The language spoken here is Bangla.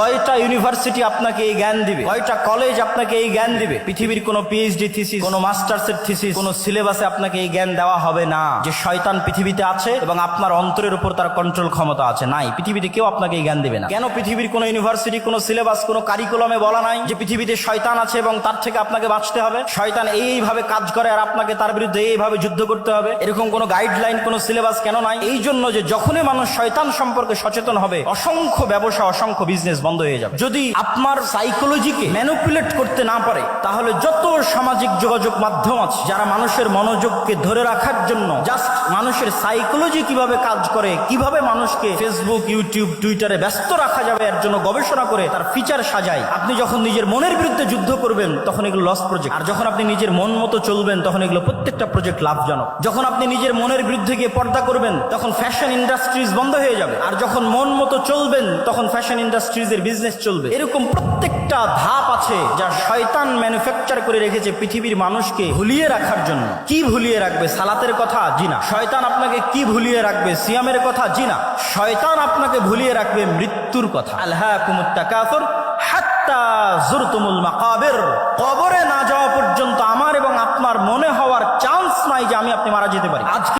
কয়টা ইউনিভার্সিটি আপনাকে এই জ্ঞান দিবে, কয়টা কলেজ আপনাকে এই জ্ঞান দিবে? পৃথিবীর কোনো পিএইচডি থিসিস, কোনো মাস্টার্সের থিসিস, কোনো সিলেবাসে আপনাকে এই জ্ঞান দেওয়া হবে না যে শয়তান পৃথিবীতে আছে এবং আপনার অন্তরের উপর তার কন্ট্রোল ক্ষমতা আছে। নাই, পৃথিবীতে কেউ আপনাকে এই জ্ঞান দিবে না। কেন পৃথিবীর কোনো ইউনিভার্সিটি, কোনো সিলেবাস, কোনো কারিকুলামে বলা নাই যে পৃথিবীতে শয়তান আছে এবং তার থেকে আপনাকে বাঁচতে হবে? শয়তান এইভাবে কাজ করে আর আপনাকে তার বিরুদ্ধে এইভাবে যুদ্ধ করতে হবে, এরকম কোনো গাইডলাইন, কোনো সিলেবাস কেন নাই? এই জন্য যে যখনই মানুষ শয়তান সম্পর্কে সচেতন হবে, অসংখ্য ব্যবসা, অসংখ্য বিজনেস বন্ধ হয়ে যাবে। যদি আপনার সাইকোলজিকে ম্যানিপুলেট করতে না পারে, তাহলে যত সামাজিক যোগাযোগ মাধ্যম আছে যারা মানুষের মনোযোগকে ধরে রাখার জন্য জাস্ট মানুষের সাইকোলজি কিভাবে কাজ করে, কিভাবে মানুষকে ফেসবুক, ইউটিউব, টুইটারে ব্যস্ত রাখা যাবে এর জন্য গবেষণা করে তার ফিচার সাজায়। আপনি যখন নিজের মনের বিরুদ্ধে যুদ্ধ করবেন তখন এগুলো লস প্রজেক্ট, আর যখন আপনি নিজের মন মতো চলবেন তখন এগুলো প্রত্যেকটা প্রজেক্ট লাভজনক। যখন আপনি নিজের মনের বিরুদ্ধে গিয়ে পর্দা করবেন তখন ফ্যাশন ইন্ডাস্ট্রিজ বন্ধ হয়ে যাবে, আর যখন মন মতো চলবেন তখন ফ্যাশন ইন্ডাস্ট্রিজের বিজনেস চলবে। এরকম প্রত্যেকটা ধাপ আছে যা শয়তান ম্যানুফ্যাকচার করে রেখেছে পৃথিবীর মানুষকে ভুলিয়ে রাখার জন্য। কি ভুলিয়ে রাখবে? সালাতের কথা? জি না। শয়তান আপনাকে কি ভুলিয়ে রাখবে? সিয়ামের কথা? জি না। শয়তান আপনাকে ভুলিয়ে রাখবে মৃত্যুর কথা। আলহাকুমুত তাকাসুর হাত্তা যুরতুমুল মাকাবির। কবরে না যাওয়া পর্যন্ত আমার এবং আপনার মনে হওয়ার চান্স নাই যে আমি আপনি মারা যেতে পারি। আজকে